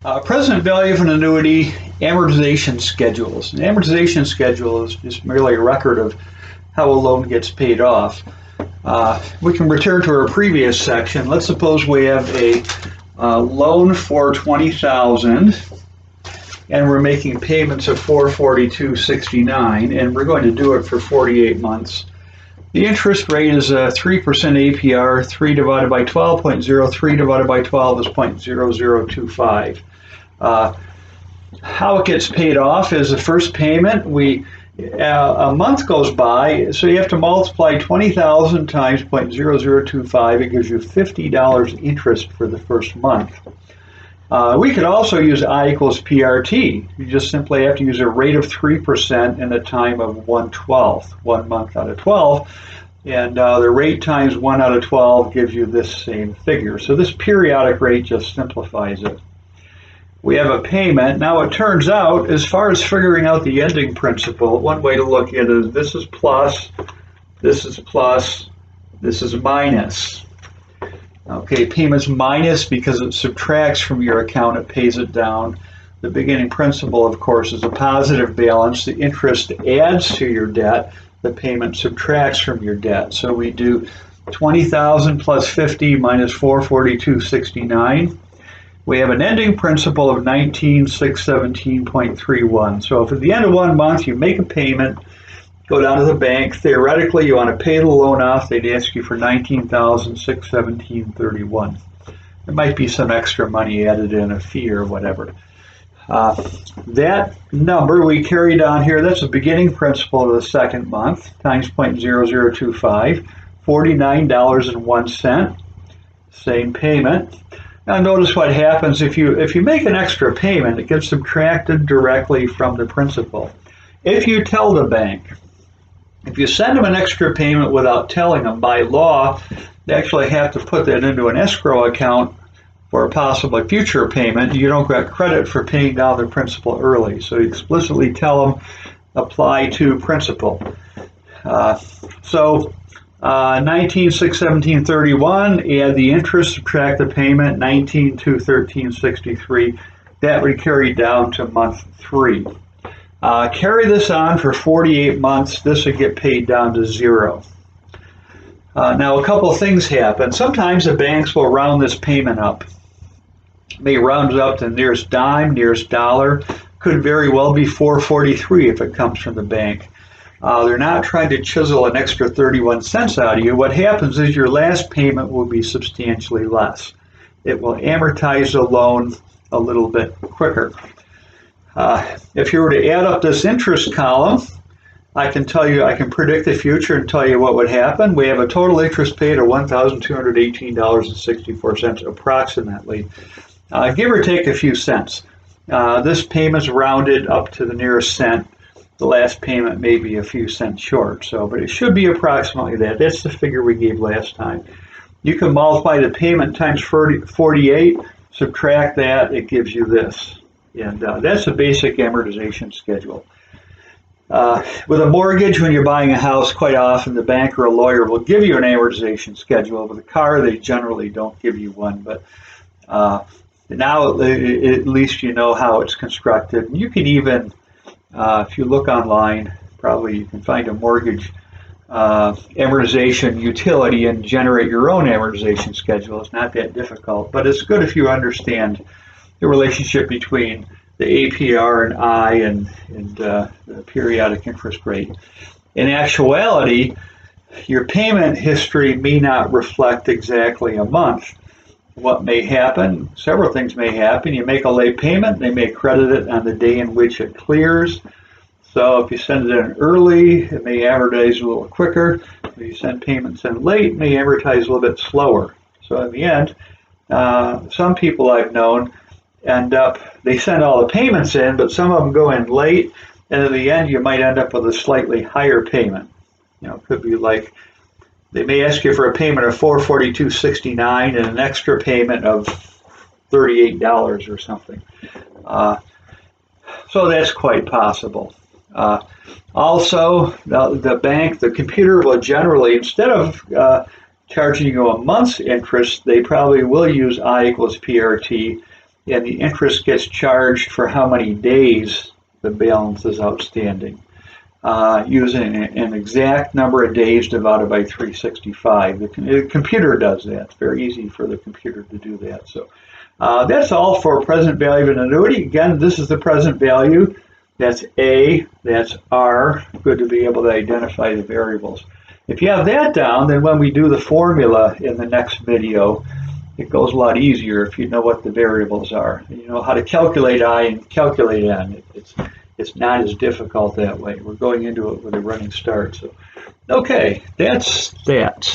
Present value of an annuity amortization schedules. An amortization schedule is just merely a record of how a loan gets paid off. We can return to our previous section. Let's suppose we have a loan for $20,000 and we're making payments of $442.69 and we're going to do it for 48 months. The interest rate is a 3% APR. 3 divided by 12.0. 3 divided by 12 is 0.0025. How it gets paid off is the first payment. A month goes by, so you have to multiply 20,000 times 0.0025. It gives you $50 interest for the first month. We could also use I equals PRT. You just simply have to use a rate of 3% in a time of 1/12, 1 month out of 12. And the rate times 1 out of 12 gives you this same figure. So this periodic rate just simplifies it. We have a payment. Now it turns out, as far as figuring out the ending principal, one way to look at it is this is plus, this is plus, this is minus. Okay, payment's minus because it subtracts from your account, it pays it down. The beginning principal, of course, is a positive balance. The interest adds to your debt. The payment subtracts from your debt. So we do 20,000 plus 50 minus 442.69. We have an ending principal of 19,617.31. So if at the end of 1 month you make a payment, go down to the bank, theoretically you want to pay the loan off, they'd ask you for 19,617.31. There might be some extra money added in, a fee or whatever. That number we carry down here, that's the beginning principal of the second month, times 0.0025, $49.01, same payment. Now notice what happens if you make an extra payment, it gets subtracted directly from the principal. If you tell the bank, if you send them an extra payment without telling them, by law, they actually have to put that into an escrow account for a possible future payment. You don't get credit for paying down the principal early. So you explicitly tell them, apply to principal. 19,617.31, add the interest, subtract the payment, 19,213.63. That would carry down to month 3. Carry this on for 48 months. This would get paid down to 0. Now a couple of things happen. Sometimes the banks will round this payment up. May round it up to nearest dime, nearest dollar. Could very well be 443 if it comes from the bank. They're not trying to chisel an extra 31 cents out of you. What happens is your last payment will be substantially less. It will amortize the loan a little bit quicker. If you were to add up this interest column, I can predict the future and tell you what would happen. We have a total interest paid of $1,218.64 approximately, give or take a few cents. This payment's rounded up to the nearest cent. The last payment may be a few cents short, but it should be approximately that. That's the figure we gave last time. You can multiply the payment times 48, subtract that, it gives you this. And that's a basic amortization schedule. With a mortgage, when you're buying a house, quite often the bank or a lawyer will give you an amortization schedule. With a car, they generally don't give you one, but now at least you know how it's constructed. And you can even, if you look online, probably you can find a mortgage amortization utility and generate your own amortization schedule. It's not that difficult, but it's good if you understand the relationship between the APR and I and the periodic interest rate. In actuality, your payment history may not reflect exactly a month. What may happen, several things may happen. You make a late payment, they may credit it on the day in which it clears. So if you send it in early, it may amortize a little quicker. If you send payments in late, it may amortize a little bit slower. So in the end, some people I've known they send all the payments in, but some of them go in late, and in the end you might end up with a slightly higher payment. It could be like they may ask you for a payment of $442.69 and an extra payment of $38 or something. So that's quite possible. Also, the bank, the computer will generally, instead of charging you a month's interest, they probably will use I equals PRT. and the interest gets charged for how many days the balance is outstanding, using an exact number of days divided by 365. The computer does that. It's very easy for the computer to do that. So that's all for present value of an annuity. Again, this is the present value. That's A, that's R. Good to be able to identify the variables. If you have that down, then when we do the formula in the next video, it goes a lot easier if you know what the variables are. You know how to calculate I and calculate N. It's not as difficult that way. We're going into it with a running start. So, okay, that's that.